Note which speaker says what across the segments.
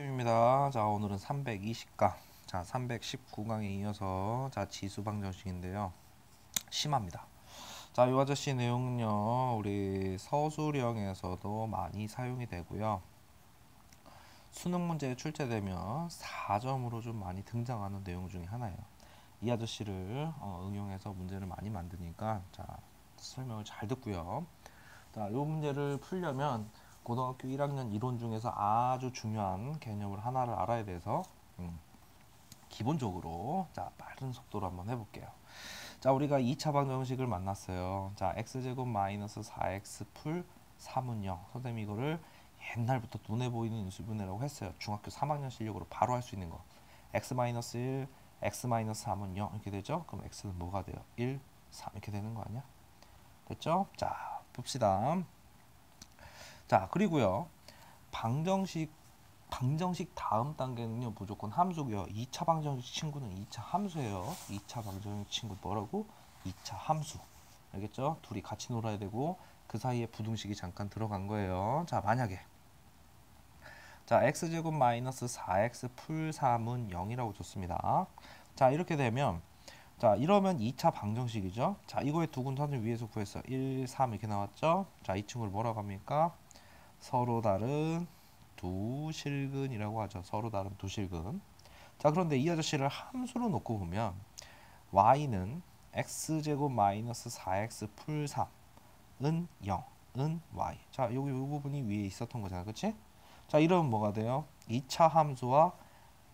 Speaker 1: 입니다. 자, 오늘은 320강. 자, 319강에 이어서 지수 방정식인데요. 심합니다. 자, 이 아저씨 내용은요. 우리 서술형에서도 많이 사용이 되고요. 수능 문제에 출제되면 4점으로 좀 많이 등장하는 내용 중에 하나예요. 이 아저씨를 응용해서 문제를 많이 만드니까 설명을 잘 듣고요. 자, 이 문제를 풀려면 고등학교 1학년 이론 중에서 아주 중요한 개념을 하나를 알아야 돼서 기본적으로 빠른 속도로 한번 해볼게요. 자, 우리가 2차 방정식을 만났어요. 자, x제곱 마이너스 4x 풀 3은 0. 선생님이 이거를 옛날부터 눈에 보이는 인수분해라고 했어요. 중학교 3학년 실력으로 바로 할 수 있는 거. x 마이너스 1, x 마이너스 3은 0 이렇게 되죠? 그럼 x는 뭐가 돼요? 1, 3 이렇게 되는 거 아니야? 됐죠? 자, 봅시다. 자, 그리고요. 방정식 다음 단계는요. 무조건 함수고요. 2차 방정식 친구는 2차 함수예요. 2차 방정식 친구 뭐라고? 2차 함수. 알겠죠? 둘이 같이 놀아야 되고 그 사이에 부등식이 잠깐 들어간 거예요. 자, 만약에 x제곱 마이너스 4x 풀 3은 0이라고 줬습니다. 자, 이렇게 되면 이러면 2차 방정식이죠. 자, 이거의 두근 선을 위에서 구했어. 1, 3 이렇게 나왔죠. 자, 이 친구를 뭐라고 합니까? 서로 다른 두 실근이라고 하죠. 서로 다른 두 실근. 자, 그런데 이 아저씨를 함수로 놓고 보면 y는 x제곱 마이너스 4x 풀 3은 0은 y. 자, 여기 이 부분이 위에 있었던 거잖아. 그치? 자, 이러면 뭐가 돼요? 2차 함수와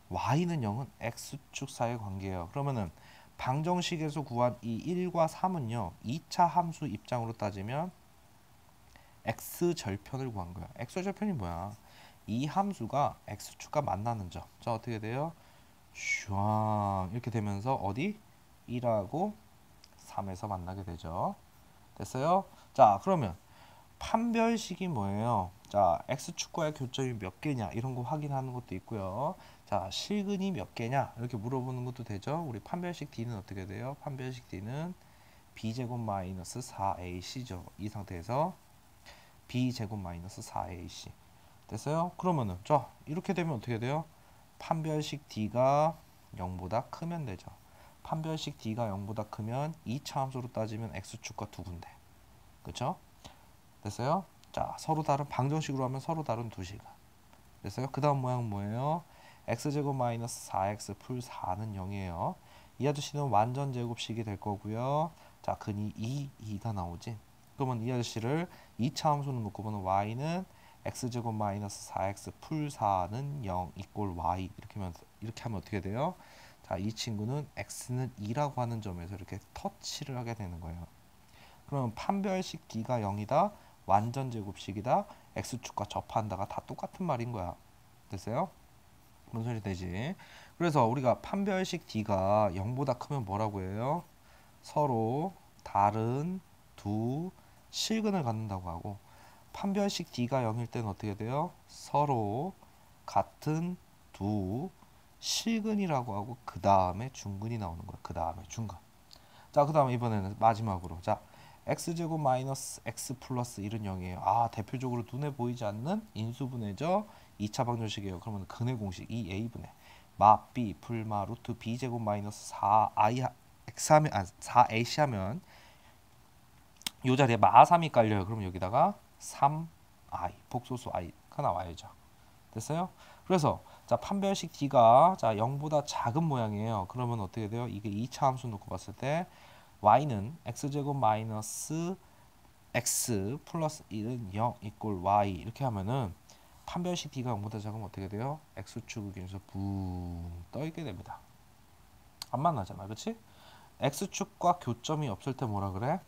Speaker 1: y는 0은 x축 사이의 관계예요. 그러면은 방정식에서 구한 이 1과 3은요. 2차 함수 입장으로 따지면 x절편을 구한 거야. x절편이 뭐야? 이 함수가 x축과 만나는 점. 자, 어떻게 돼요? 슈앙 이렇게 되면서 어디? 1하고 3에서 만나게 되죠. 됐어요? 자, 그러면 판별식이 뭐예요? 자, x축과의 교점이 몇 개냐 이런 거 확인하는 것도 있고요. 자, 실근이 몇 개냐 이렇게 물어보는 것도 되죠. 우리 판별식 D는 어떻게 돼요? 판별식 D는 b제곱 마이너스 4ac죠. 이 상태에서 b제곱 마이너스 4ac 됐어요? 그러면은 이렇게 되면 어떻게 돼요? 판별식 D가 0보다 크면 되죠. 판별식 D가 0보다 크면 2차 함수로 따지면 x축과 두 군데. 그쵸? 됐어요? 자, 서로 다른 방정식으로 하면 서로 다른 두 시간. 됐어요? 그 다음 모양은 뭐예요? x제곱 마이너스 4x 풀 4는 0이에요. 이 아저씨는 완전 제곱식이 될 거고요. 자, 근이 2가 나오지. 그러면 이 아저씨를 2차 함수로 놓고 보는 y는 x제곱 마이너스 4x 풀 4는 0 이꼴 y 이렇게 하면 어떻게 돼요? 자, 이 친구는 x는 2라고 하는 점에서 이렇게 터치를 하게 되는 거예요. 그러면 판별식 D가 0이다. 완전 제곱식이다. x축과 접한다가 다 똑같은 말인 거야. 됐어요? 무슨 소리 되지? 그래서 우리가 판별식 D가 0보다 크면 뭐라고 해요? 서로 다른 두 실근을 갖는다고 하고 판별식 D가 0일 때는 어떻게 돼요? 서로 같은 두 실근이라고 하고 그 다음에 중근이 나오는 거야. 그 다음에 중근. 자, 그 다음에 이번에는 마지막으로 x제곱 마이너스 x 플러스 1은 0이에요. 아, 대표적으로 눈에 보이지 않는 인수분해죠. 2차 방정식이에요. 그러면 근의 공식 2a분의 마 b 풀마 루트 b제곱 마이너스 4i x 하면 4ac 하면 이 자리에 마 3이 깔려요. 그럼 여기다가 3i 복소수 i가 나와야죠. 됐어요? 그래서 판별식 D가 0보다 작은 모양이에요. 그러면 어떻게 돼요? 이게 2차 함수 놓고 봤을 때 y는 x제곱 마이너스 x 플러스 1은 0 이꼴 y 이렇게 하면은 판별식 D가 0보다 작으면 어떻게 돼요? x축 의견에서 붕 떠있게 됩니다. 안 만나잖아. 그치? x축과 교점이 없을 때 뭐라 그래?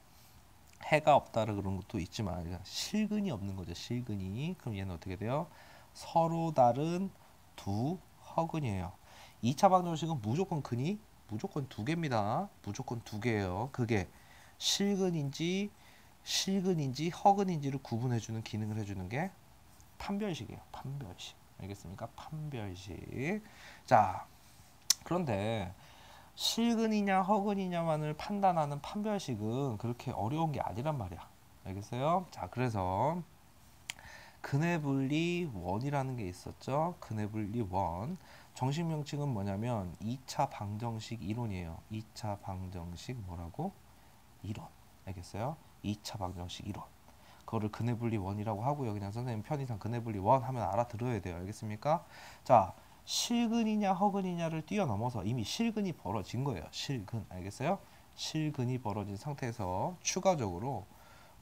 Speaker 1: 해가 없다라 그런 것도 있지만 실근이 없는 거죠. 실근이. 그럼 얘는 어떻게 돼요? 서로 다른 두 허근이에요. 2차 방정식은 무조건 근이 무조건 두 개입니다. 무조건 두 개예요. 그게 실근인지 허근인지를 구분해주는 기능을 해주는 게 판별식이에요. 판별식. 알겠습니까? 판별식. 자, 그런데 실근이냐 허근이냐만을 판단하는 판별식은 그렇게 어려운 게 아니란 말이야. 알겠어요? 자, 그래서 근의 분리 원이라는 게 있었죠. 근의 분리 원. 정식 명칭은 뭐냐면 2차 방정식 이론이에요. 2차 방정식 뭐라고? 이론. 알겠어요? 2차 방정식 이론. 그거를 근의 분리 원이라고 하고요. 그냥 선생님 편의상 근의 분리 원 하면 알아들어야 돼요. 알겠습니까? 자, 실근이냐 허근이냐를 뛰어넘어서 이미 실근이 벌어진 거예요. 실근. 알겠어요? 실근이 벌어진 상태에서 추가적으로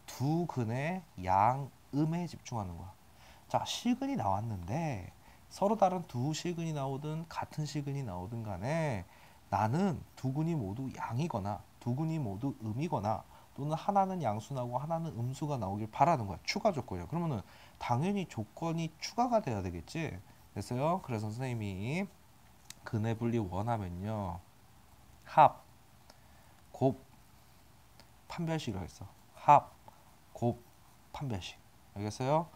Speaker 1: 두 근의 양음에 집중하는 거야. 자, 실근이 나왔는데 서로 다른 두 실근이 나오든 같은 실근이 나오든 간에 나는 두 근이 모두 양이거나 두 근이 모두 음이거나 또는 하나는 양수나고 하나는 음수가 나오길 바라는 거야. 추가 조건이야. 그러면은 당연히 조건이 추가가 돼야 되겠지. 됐어요? 그래서 선생님이 근의 분리 원하면요. 합, 곱, 판별식이라고 했어. 합, 곱, 판별식. 알겠어요?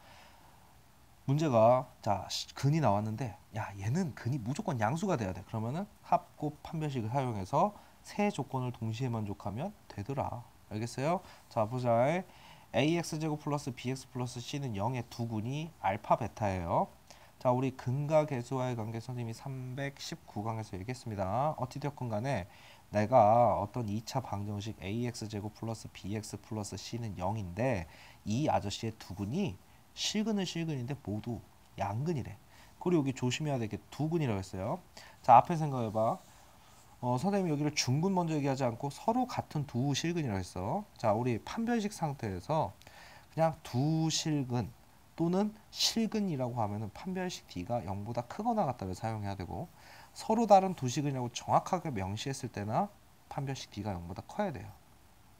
Speaker 1: 문제가 자 근이 나왔는데 야 얘는 근이 무조건 양수가 돼야 돼. 그러면은 합, 곱, 판별식을 사용해서 세 조건을 동시에 만족하면 되더라. 알겠어요? 자 보자. ax제곱 플러스 bx 플러스 c는 0의 두 근이 알파 베타예요. 자 우리 근과 계수와의 관계 선생님이 319강에서 얘기했습니다. 어찌되었건 간에 내가 어떤 2차 방정식 ax제곱 플러스 bx 플러스 c는 0인데 이 아저씨의 두 근이 실근은 실근인데 모두 양근이래. 그리고 여기 조심해야 될 게 두근이라고 했어요. 자 앞에 생각해봐. 선생님이 여기를 중근 먼저 얘기하지 않고 서로 같은 두 실근이라고 했어. 자 우리 판별식 상태에서 그냥 두 실근 또는 실근이라고 하면은 판별식 D가 0보다 크거나 같다를 사용해야 되고 서로 다른 두 실근이라고 정확하게 명시했을 때나 판별식 D가 0보다 커야 돼요.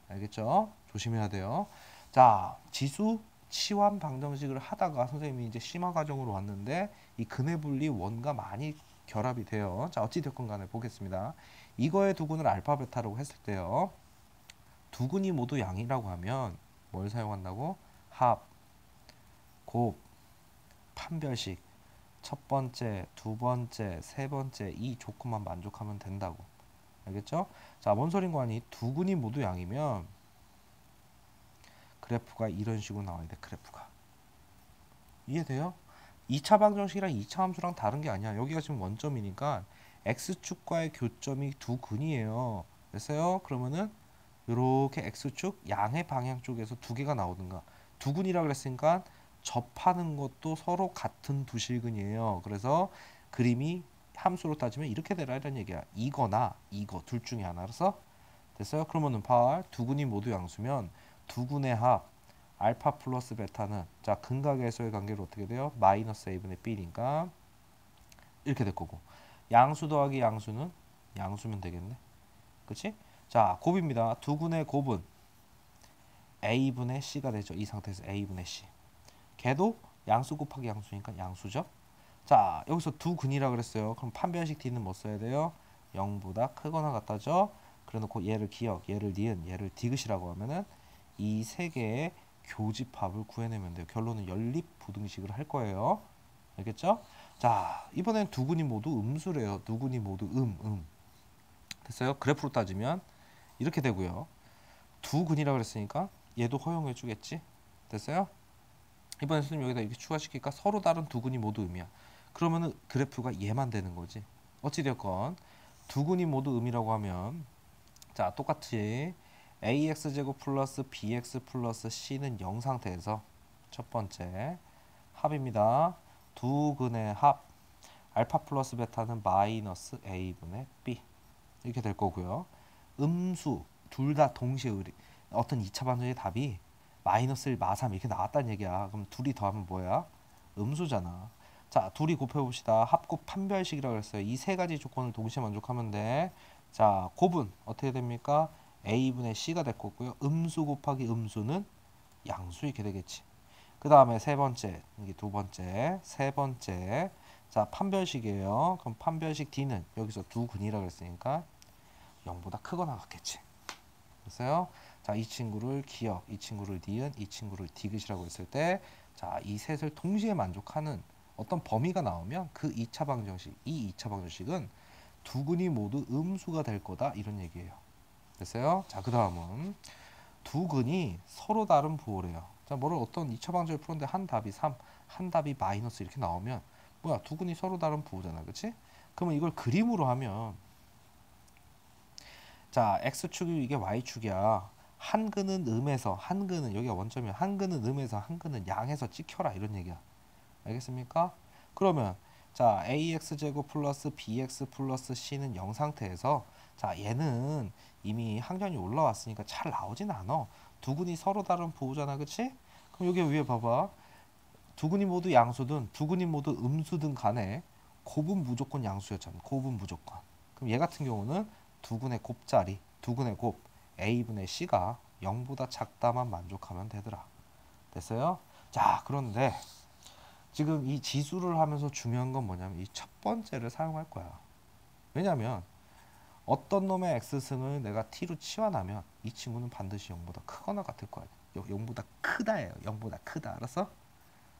Speaker 1: 알겠죠? 조심해야 돼요. 자 지수 치환 방정식을 하다가 선생님이 이제 심화 과정으로 왔는데 이 근의 분리 원과 많이 결합이 돼요. 자 어찌됐건 간에 보겠습니다. 이거의 두근을 알파 베타라고 했을 때요. 두근이 모두 양이라고 하면 뭘 사용한다고? 합, 곱, 판별식 첫 번째, 두 번째, 세 번째 이 조건만 만족하면 된다고. 알겠죠? 자 뭔 소린가 하니 두근이 모두 양이면 그래프가 이런 식으로 나와야 돼. 그래프가. 이해돼요? 2차 방정식이랑 2차 함수랑 다른 게 아니야. 여기가 지금 원점이니까 x축과의 교점이 두 근이에요. 됐어요? 그러면은 이렇게 x축 양의 방향 쪽에서 두 개가 나오든가 두 근이라 그랬으니까 접하는 것도 서로 같은 두 실근이에요. 그래서 그림이 함수로 따지면 이렇게 되라 이런 얘기야. 이거나 이거 둘 중에 하나라서 됐어요? 그러면은 두 근이 모두 양수면 두 근의 합 알파 플러스 베타는 자 근과 계수의 관계로 어떻게 돼요? 마이너스 a분의 b니까 이렇게 될 거고 양수 더하기 양수는 양수면 되겠네. 그치? 자 곱입니다. 두 근의 곱은 a분의 c가 되죠. 이 상태에서 a분의 c 걔도 양수 곱하기 양수니까 양수죠. 자 여기서 두 근이라 그랬어요. 그럼 판별식 d는 뭐 써야 돼요? 0보다 크거나 같다죠. 그래놓고 얘를 기억, 얘를 니은, 얘를 디귿이라고 하면은 이 세 개의 교집합을 구해내면 돼요. 결론은 연립부등식을 할 거예요. 알겠죠? 자 이번엔 두 근이 모두 음수래요. 두 근이 모두 됐어요? 그래프로 따지면 이렇게 되고요. 두 근이라 그랬으니까 얘도 허용해 주겠지? 됐어요? 이번엔 선생님 여기다 이렇게 추가시키니까 서로 다른 두 근이 모두 음이야. 그러면은 그래프가 얘만 되는 거지. 어찌되었건 두 근이 모두 음이라고 하면 자 똑같이 ax제곱 플러스 bx 플러스 c는 0 상태에서 첫 번째 합입니다. 두 근의 합 알파 플러스 베타는 마이너스 a분의 b 이렇게 될 거고요. 음수 둘 다 동시에 어떤 2차 반전의 답이 마이너스 1, 마3 이렇게 나왔다는 얘기야. 그럼 둘이 더하면 뭐야? 음수잖아. 자 둘이 곱해봅시다. 합곱 판별식이라고 했어요. 이 세 가지 조건을 동시에 만족하면 돼. 자 곱은 어떻게 됩니까? a분의 c가 될 거고요. 음수 곱하기 음수는 양수 이렇게 되겠지. 그 다음에 세 번째, 이게 두 번째, 세 번째. 자 판별식이에요. 그럼 판별식 d는 여기서 두 근이라고 했으니까 0보다 크거나 같겠지. 됐어요? 자, 이 친구를 기억, 이 친구를 니은, 이 친구를 디귿이라고 했을 때, 자, 이 셋을 동시에 만족하는 어떤 범위가 나오면 그 2차 방정식, 이 2차 방정식은 두 근이 모두 음수가 될 거다 이런 얘기예요. 됐어요? 자, 그 다음은 두 근이 서로 다른 부호래요. 자, 뭐를 어떤 2차 방정식을 푸는데 한 답이 3, 한 답이 마이너스 이렇게 나오면 뭐야? 두 근이 서로 다른 부호잖아. 그치? 그러면 이걸 그림으로 하면 자, x축이 이게 y축이야. 한 근은 음에서 한 근은 여기가 원점이야. 한 근은 음에서 한 근은 양에서 찍혀라 이런 얘기야. 알겠습니까? 그러면 자 ax제곱 플러스 bx 플러스 c는 0 상태에서 자 얘는 이미 항변이 올라왔으니까 잘 나오진 않아. 두 근이 서로 다른 부호잖아. 그치? 그럼 여기 위에 봐봐. 두 근이 모두 양수든 두 근이 모두 음수든 간에 곱은 무조건 양수였잖아. 곱은 무조건. 그럼 얘 같은 경우는 두 근의 곱자리, 두 근의 곱 a분의 c가 0보다 작다만 만족하면 되더라. 됐어요? 자, 그런데 지금 이 지수를 하면서 중요한 건 뭐냐면 이 첫 번째를 사용할 거야. 왜냐면 어떤 놈의 x승을 내가 t로 치환하면 이 친구는 반드시 0보다 크거나 같을 거야. 0보다 크다예요. 0보다 크다. 알았어?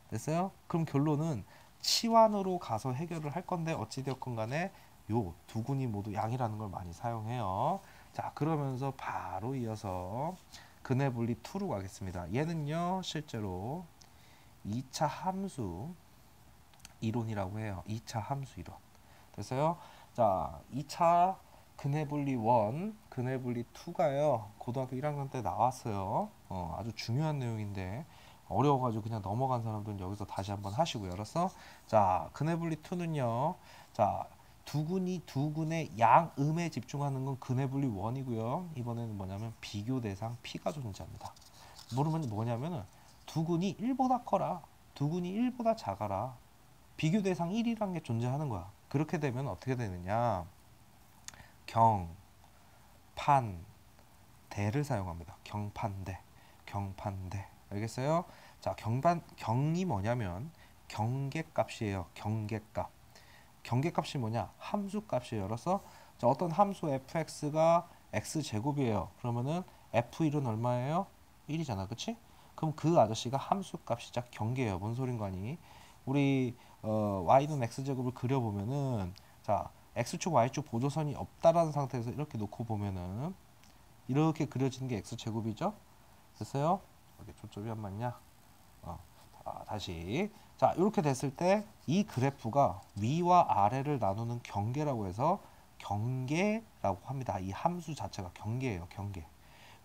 Speaker 1: 됐어요? 그럼 결론은 치환으로 가서 해결을 할 건데 어찌되었건 간에 요 두 군이 모두 양이라는 걸 많이 사용해요. 자, 그러면서 바로 이어서 근해 분리 2로 가겠습니다. 얘는요 실제로 2차 함수 이론이라고 해요. 2차 함수 이론. 됐어요? 자, 2차 근해 분리 1, 근해 분리 2가요. 고등학교 1학년 때 나왔어요. 아주 중요한 내용인데 어려워가지고 그냥 넘어간 사람들은 여기서 다시 한번 하시고요. 알았어? 자, 근해 분리 2는요. 자, 두 군의 양음에 집중하는 건 근해 분리 1이고요. 이번에는 뭐냐면 비교 대상 P가 존재합니다. 모르면 뭐냐면은 두 군이 1보다 커라. 두 군이 1보다 작아라. 비교 대상 1이라는 게 존재하는 거야. 그렇게 되면 어떻게 되느냐? 경, 판, 대를 사용합니다. 경판대, 경판대. 알겠어요? 자, 경이 뭐냐면 경계값이에요. 경계값. 경계값이 뭐냐? 함수값이에요. 그래서 자, 어떤 함수 fx가 x제곱이에요. 그러면은 f1은 얼마예요? 1이잖아. 그치? 그럼 그 아저씨가 함수값이자 경계예요. 뭔 소린가 하니? 우리 y는 x제곱을 그려보면은 자 x축 y축 보조선이 없다라는 상태에서 이렇게 놓고 보면은 이렇게 그려지는 게 x제곱이죠. 됐어요? 이렇게 초점이 안 맞냐? 자, 다시 자 이렇게 됐을 때 이 그래프가 위와 아래를 나누는 경계라고 해서 경계라고 합니다. 이 함수 자체가 경계예요. 경계.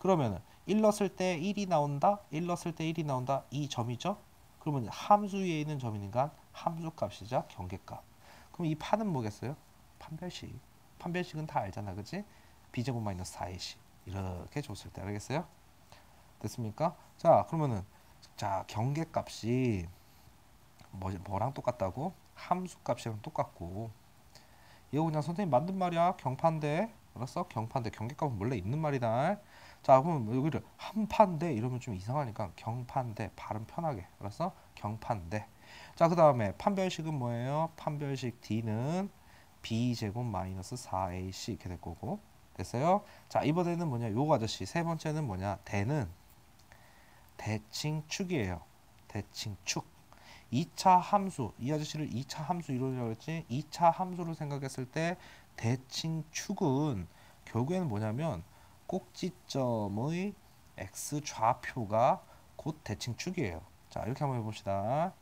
Speaker 1: 그러면은 1 넣었을 때 1이 나온다. 1 넣었을 때 1이 나온다. 이 점이죠. 그러면 함수 위에 있는 점이니까 함수값이자 경계값. 그럼 이 판은 뭐겠어요? 판별식. 판별식은 다 알잖아. 그치? b제곱 마이너스 4ac 이렇게 줬을 때 알겠어요? 됐습니까? 자 그러면은 자 경계값이 뭐랑 똑같다고? 함수값이랑 똑같고 이거 그냥 선생님 만든 말이야. 경판대. 알았어? 경판대. 경계값은 원래 있는 말이다. 자 그러면 여기를 한판대 이러면 좀 이상하니까 경판대 발음 편하게. 알았어? 경판대. 자 그 다음에 판별식은 뭐예요? 판별식 D는 B제곱 마이너스 4AC 이렇게 될 거고. 됐어요? 자 이번에는 뭐냐? 요 아저씨 세 번째는 뭐냐? 대는 대칭축이에요. 대칭축. 2차 함수. 이 아저씨를 2차 함수 이론이라고 했지? 2차 함수로 생각했을 때 대칭축은 결국에는 뭐냐면 꼭지점의 x좌표가 곧 대칭축이에요. 자 이렇게 한번 해봅시다.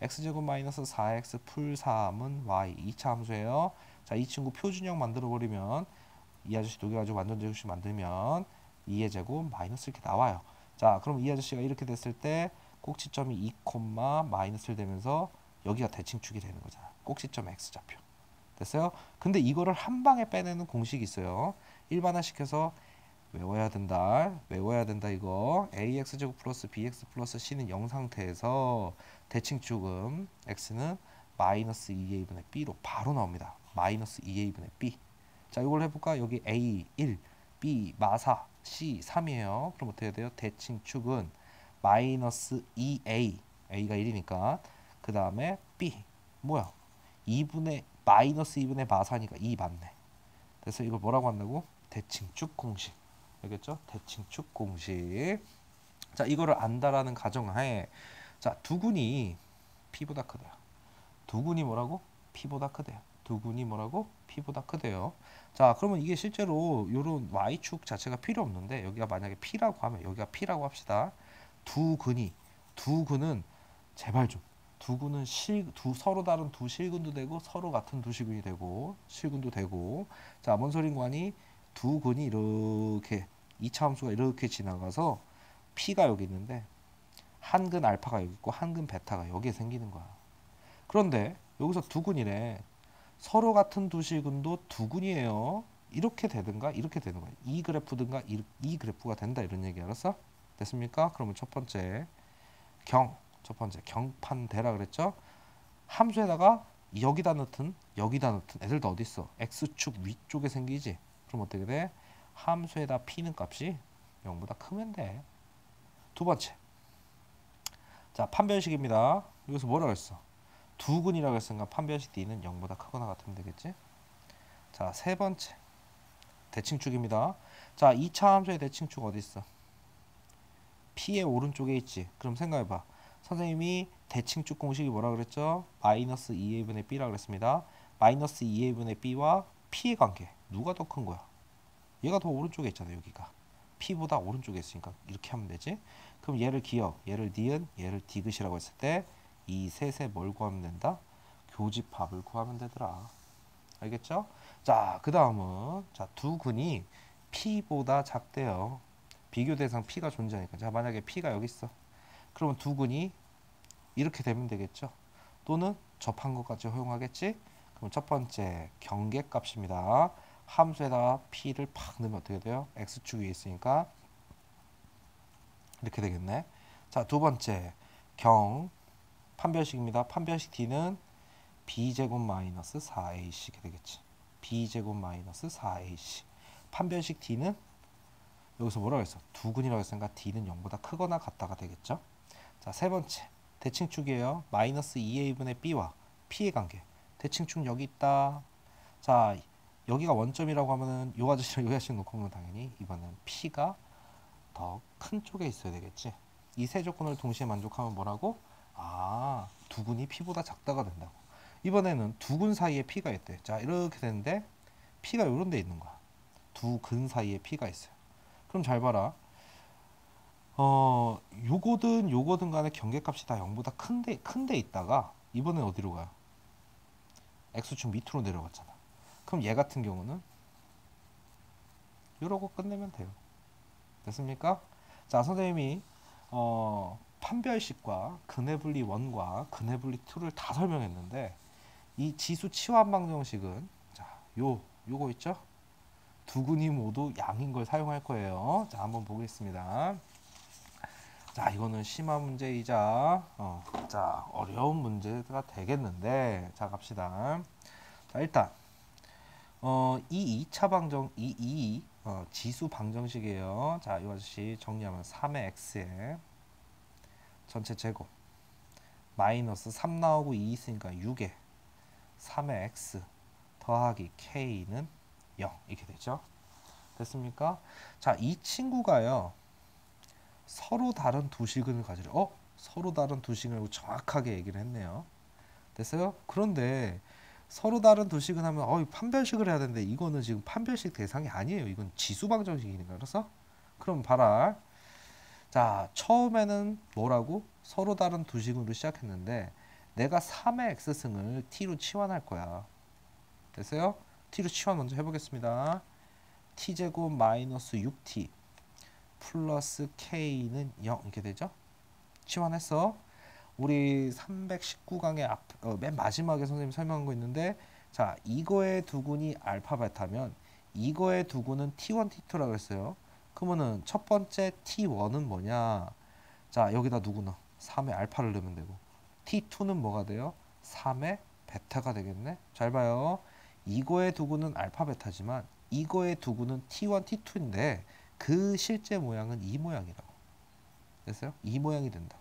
Speaker 1: x제곱 마이너스 4x 풀 3은 y 2차 함수예요. 자 이 친구 표준형 만들어버리면 이 아저씨 녹여가지고 완전 제곱식 만들면 2의 제곱 마이너스 이렇게 나와요. 자 그럼 이 아저씨가 이렇게 됐을 때 꼭지점이 2, 마이너스를 되면서 여기가 대칭축이 되는 거잖아. 꼭지점 x좌표. 됐어요? 근데 이거를 한 방에 빼내는 공식이 있어요. 일반화시켜서 외워야 된다. 외워야 된다 이거. ax제곱 플러스 bx 플러스 c는 0 상태에서 대칭축은 x는 마이너스 2a분의 b로 바로 나옵니다. 마이너스 2a분의 b. 자 이걸 해볼까? 여기 a 1, b 마사, c 3이에요. 그럼 어떻게 돼요? 대칭축은 마이너스 2a, a가 1이니까 그 다음에 b 뭐야? 2분의 마이너스 2분의 마사니까 2 맞네. 그래서 이걸 뭐라고 한다고? 대칭축 공식. 알겠죠? 대칭축 공식. 자 이거를 안다라는 가정하에 자 두근이 p보다 크대요. 두근이 뭐라고? p보다 크대요. 두근이 뭐라고? p보다 크대요. 자 그러면 이게 실제로 요런 y축 자체가 필요 없는데 여기가 만약에 p라고 하면 여기가 p라고 합시다. 두 근은 제발 좀 두 군은 서로 다른 두 실근도 되고 서로 같은 두 실근이 되고 실근도 되고. 자, 뭔 소린가니? 두 군이 이렇게 2차 함수가 이렇게 지나가서 P가 여기 있는데 한 근 알파가 여기 있고 한 근 베타가 여기에 생기는 거야. 그런데 여기서 두 군이래. 서로 같은 두 실근도 두 군이에요. 이렇게 되든가 이렇게 되는 거야. 이 그래프든가 이 그래프가 된다 이런 얘기 알았어? 됐습니까? 그러면 첫 번째 경판대라 그랬죠? 함수에다가 여기다 넣든 애들 다 어디 있어? x축 위쪽에 생기지. 그럼 어떻게 돼? 함수에다 p는 값이 0보다 크면 돼. 두 번째, 자 판별식입니다. 여기서 뭐라고 했어? 두근이라고 했으니까 판별식 d는 0보다 크거나 같으면 되겠지. 자, 세 번째 대칭축입니다. 자, 2차 함수의 대칭축 어디 있어? p의 오른쪽에 있지. 그럼 생각해봐. 선생님이 대칭축 공식이 뭐라 그랬죠? 마이너스 2a분의 b라 그랬습니다. 마이너스 2a분의 b와 p의 관계 누가 더 큰 거야? 얘가 더 오른쪽에 있잖아. 여기가 p보다 오른쪽에 있으니까 이렇게 하면 되지. 그럼 얘를 기억, 얘를 니은, 얘를 디귿이라고 했을 때 이 셋에 뭘 구하면 된다? 교집합을 구하면 되더라. 알겠죠? 자, 그 다음은 자, 두 근이 p보다 작대요. 비교 대상 p가 존재하니까. 자, 만약에 p가 여기 있어. 그러면 두 근이 이렇게 되면 되겠죠. 또는 접한 것까지 허용하겠지. 그럼 첫 번째 경계값입니다. 함수에다가 p를 팍 넣으면 어떻게 돼요? x축 위에 있으니까 이렇게 되겠네. 자, 두 번째 판별식입니다. 판별식 d는 b제곱 마이너스 4ac 이렇게 되겠지. b제곱 마이너스 4ac. 판별식 d는 여기서 뭐라고 했어? 두근이라고 했으니까 d는 0보다 크거나 같다가 되겠죠. 자, 세 번째 대칭축이에요. 마이너스 2a분의 b와 p의 관계. 대칭축 여기 있다. 자, 여기가 원점이라고 하면은 요 아저씨랑 요 아저씨 놓고 보면 당연히 이번엔 p가 더 큰 쪽에 있어야 되겠지. 이 세 조건을 동시에 만족하면 뭐라고? 아, 두근이 p보다 작다가 된다고. 이번에는 두 근 사이에 p가 있대. 자, 이렇게 되는데 p가 요런 데 있는 거야. 두 근 사이에 p가 있어요. 그럼 잘 봐라. 요거든 간에 경계값이 다 0보다 큰데 있다가 이번엔 어디로 가요? x축 밑으로 내려갔잖아. 그럼 얘 같은 경우는 이러고 끝내면 돼요. 됐습니까? 자, 선생님이 판별식과 근해분리 1과 근해분리 2를 다 설명했는데 이 지수 치환 방정식은 자, 요거 있죠? 두 근이 모두 양인 걸 사용할 거예요. 자, 한번 보겠습니다. 자, 이거는 심화 문제이자 자, 어려운 문제가 되겠는데 자, 갑시다. 자, 일단 이 2차 방정 지수 방정식이에요. 자, 이 아저씨 정리하면 3의 x에 전체 제곱 마이너스 3 나오고 2 있으니까 6에 3의 x 더하기 k는 0 이렇게 되죠. 됐습니까? 자, 이 친구가요. 서로 다른 두 식을 가지래. 서로 다른 두 식을 정확하게 얘기를 했네요. 됐어요? 그런데 서로 다른 두 식은 하면 판별식을 해야 되는데 이거는 지금 판별식 대상이 아니에요. 이건 지수 방정식이니까. 그래서 그럼 봐라. 자, 처음에는 뭐라고? 서로 다른 두 식으로 시작했는데 내가 3의 x승을 t로 치환할 거야. 됐어요? t로 치환 먼저 해보겠습니다. t제곱 마이너스 6t 플러스 k는 0 이렇게 되죠? 치환했어. 우리 319강의 맨 마지막에 선생님 설명한 거 있는데 자, 이거의 두근이 알파 베타면 이거의 두근은 t1, t2라고 했어요. 그러면은 첫 번째 t1은 뭐냐? 자, 여기다 누구 넣어? 3의 알파를 넣으면 되고 t2는 뭐가 돼요? 3의 베타가 되겠네. 잘 봐요. 이거의 두근은 알파 베타지만 이거의 두근은 t1, t2인데 그 실제 모양은 이 모양이라고. 됐어요? 이 모양이 된다.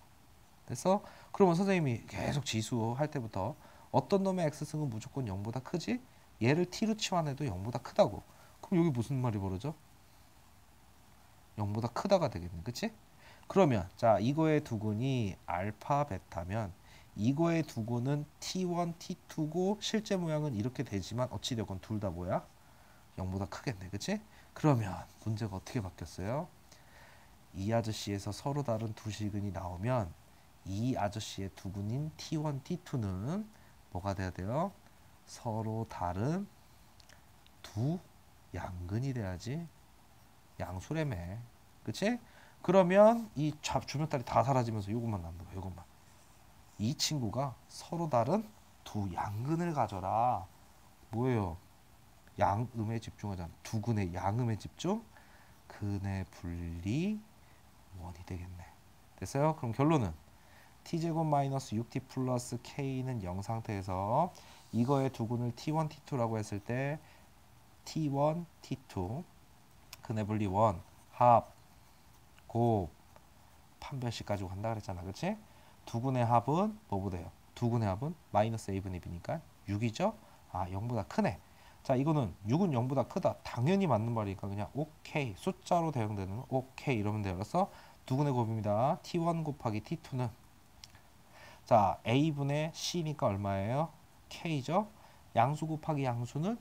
Speaker 1: 그래서 그러면 선생님이 계속 지수 할 때부터 어떤 놈의 x승은 무조건 0보다 크지? 얘를 t로 치환해도 0보다 크다고. 그럼 여기 무슨 말이 벌어져? 0보다 크다가 되겠네. 그치? 그러면 자, 이거의 두근이 알파 베타면 이거의 두근은 t1, t2고 실제 모양은 이렇게 되지만 어찌되건 둘 다 뭐야? 0보다 크겠네. 그치? 그러면 문제가 어떻게 바뀌었어요? 이 아저씨에서 서로 다른 두 식근이 나오면 이 아저씨의 두근인 T1, T2는 뭐가 돼야 돼요? 서로 다른 두 양근이 돼야지. 양수래매. 그치? 그러면 이 주변다리 다 사라지면서 요것만 남는 거야. 요것만. 이 친구가 서로 다른 두 양근을 가져라. 뭐예요? 양음에 집중하잖아. 두근의 양음에 집중. 근의 분리 원이 되겠네. 됐어요? 그럼 결론은 t제곱 마이너스 6t 플러스 k는 0 상태에서 이거의 두근을 t1, t2라고 했을 때 t1, t2 근의 분리 원, 합, 곱, 판별식 가지고 간다 그랬잖아. 그치? 두근의 합은 뭐보다 돼요? 두근의 합은 마이너스 a분의 b니까 6이죠? 아, 0보다 크네. 자, 이거는 6은 0보다 크다. 당연히 맞는 말이니까 그냥 오케이. 숫자로 대응되는 오케이 이러면 돼요. 그래서 두근의 곱입니다. t1 곱하기 t2는 자, a분의 c니까 얼마예요? k죠? 양수 곱하기 양수는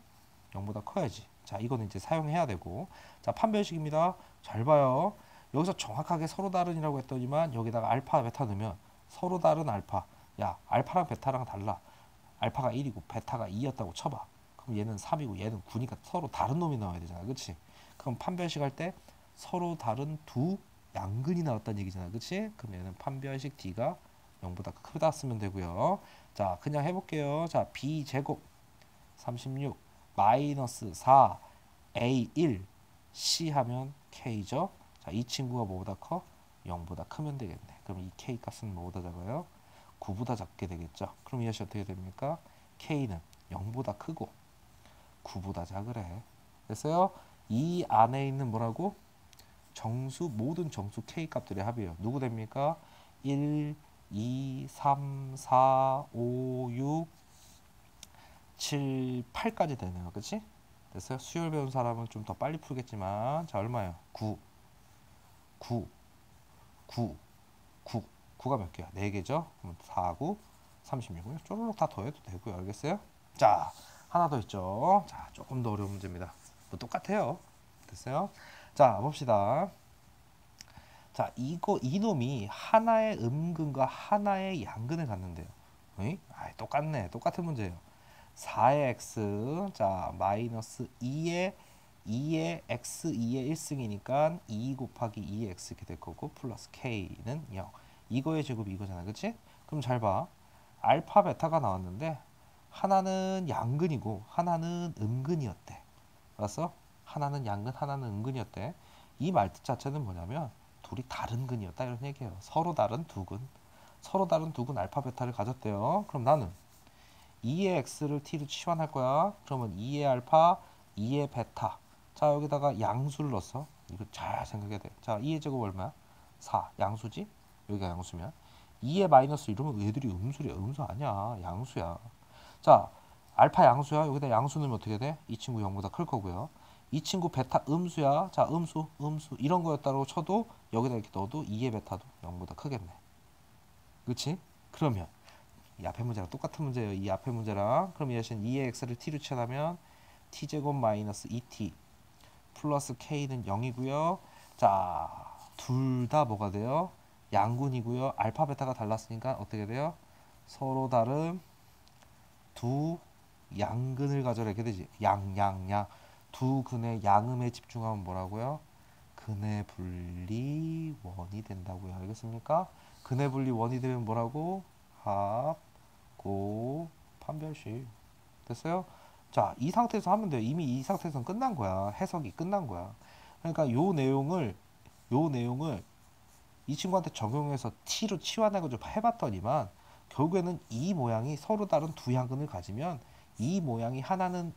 Speaker 1: 0보다 커야지. 자, 이거는 이제 사용해야 되고. 자, 판별식입니다. 잘 봐요. 여기서 정확하게 서로 다른이라고 했더니만 여기다가 알파, 베타 넣으면 서로 다른 알파. 야, 알파랑 베타랑 달라. 알파가 1이고 베타가 2였다고 쳐봐. 그럼 얘는 3이고 얘는 9니까 서로 다른 놈이 나와야 되잖아. 그치? 그럼 판별식 할 때 서로 다른 두 양근이 나왔다는 얘기잖아. 그치? 그럼 얘는 판별식 D가 0보다 크다 쓰면 되고요. 자, 그냥 해볼게요. 자, B제곱 36 마이너스 4 A1 C 하면 K죠. 자, 이 친구가 뭐보다 커? 0보다 크면 되겠네. 그럼 이 K 값은 뭐보다 작아요? 9보다 작게 되겠죠. 그럼 이 아저씨 어떻게 됩니까? K는 0보다 크고 9보다 작으래. 됐어요? 이 안에 있는 뭐라고? 정수, 모든 정수 K 값들의 합이에요. 누구 됩니까? 1, 2, 3, 4, 5, 6, 7, 8까지 되네요. 그치? 됐어요? 수열 배운 사람은 좀 더 빨리 풀겠지만 자, 얼마예요? 9, 9, 9, 9. 9가 몇 개야? 4개죠? 그럼 4, 9, 36을 쪼르륵 다 더해도 되고요. 알겠어요? 자, 하나 더 있죠. 자, 조금 더 어려운 문제입니다. 뭐 똑같아요. 됐어요? 자, 봅시다. 자, 이놈이 하나의 음근과 하나의 양근을 갖는데요. 어이? 아, 똑같네. 똑같은 문제예요. 4의 x, 자, 마이너스 2의 x, 2의 1승이니까 2 곱하기 2의 x 이렇게 될 거고 플러스 k는 0. 이거의 제곱이 이거잖아. 그치? 그럼 잘 봐. 알파, 베타가 나왔는데 하나는 양근이고 하나는 음근이었대. 알았어? 하나는 양근, 하나는 음근이었대. 이 말뜻 자체는 뭐냐면 둘이 다른 근이었다 이런 얘기예요. 서로 다른 두 근. 서로 다른 두 근 알파, 베타를 가졌대요. 그럼 나는 2의 x를 t로 치환할 거야. 그러면 2의 알파, 2의 베타. 자, 여기다가 양수를 넣었어. 이거 잘 생각해야 돼. 자, 2의 제곱 얼마야? 4. 양수지? 여기가 양수면 2의 마이너스 이러면 얘들이 음수야. 음수 아니야. 양수야. 자, 알파 양수야. 여기다 양수 넣으면 어떻게 돼? 이 친구 0보다 클 거고요. 이 친구 베타 음수야. 자, 음수 이런 거였다고 쳐도 여기다 이렇게 넣어도 2의 베타도 0보다 크겠네. 그치? 그러면 이 앞에 문제랑 똑같은 문제예요. 이 앞에 문제랑. 그럼 이 대신 2의 x를 t로 치환하면 t제곱 마이너스 2t 플러스 k는 0이고요. 자, 둘 다 뭐가 돼요? 양근이고요. 알파 베타가 달랐으니까 어떻게 돼요? 서로 다른 두 양근을 가져라 이렇게 되지. 양. 두 근의 양음에 집중하면 뭐라고요? 근의 분리 원이 된다고요. 알겠습니까? 근의 분리 원이 되면 뭐라고? 합, 곱, 판별식. 됐어요? 자, 이 상태에서 하면 돼요. 이미 이 상태에서는 끝난 거야. 해석이 끝난 거야. 그러니까 요 내용을 이 친구한테 적용해서 t로 치환해가지고 해봤더니만 결국에는 이 모양이 서로 다른 두 양근을 가지면 이 모양이 하나의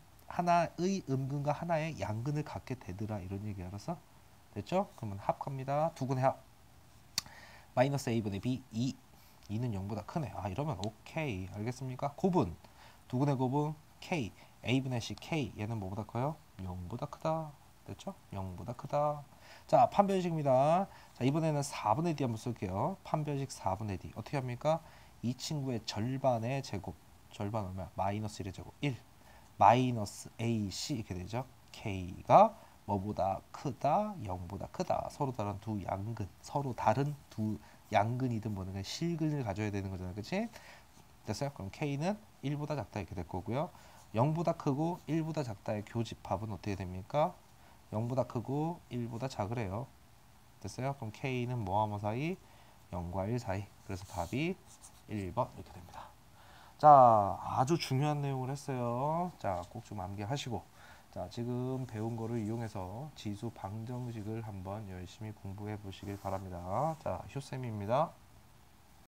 Speaker 1: 음근과 하나의 양근을 갖게 되더라 이런 얘기 알았어? 됐죠? 그러면 합 갑니다. 두근의 합 마이너스 a분의 b 2는 0보다 크네. 아, 이러면 오케이. 알겠습니까? 곱은 두근의 곱은 k a분의 c k 얘는 뭐보다 커요? 0보다 크다. 됐죠? 0보다 크다. 자, 판별식입니다. 자, 이번에는 4분의 d 한번 쓸게요. 판별식 4분의 d 어떻게 합니까? 이 친구의 절반의 제곱. 절반 얼마야? 마이너스 1의 제곱 1 마이너스 ac 이렇게 되죠. k가 뭐보다 크다? 0보다 크다. 서로 다른 두 양근. 서로 다른 두 양근이든 뭐든 실근을 가져야 되는 거잖아요. 그치? 됐어요? 그럼 K는 1보다 작다 이렇게 될 거고요. 0보다 크고 1보다 작다의 교집합은 어떻게 됩니까? 0보다 크고 1보다 작으래요. 됐어요? 그럼 K는 뭐와 뭐 사이? 0과 1 사이. 그래서 답이 1번 이렇게 됩니다. 자, 아주 중요한 내용을 했어요. 자, 꼭 좀 암기하시고. 자, 지금 배운 거를 이용해서 지수 방정식을 한번 열심히 공부해 보시길 바랍니다. 자, 효쌤입니다.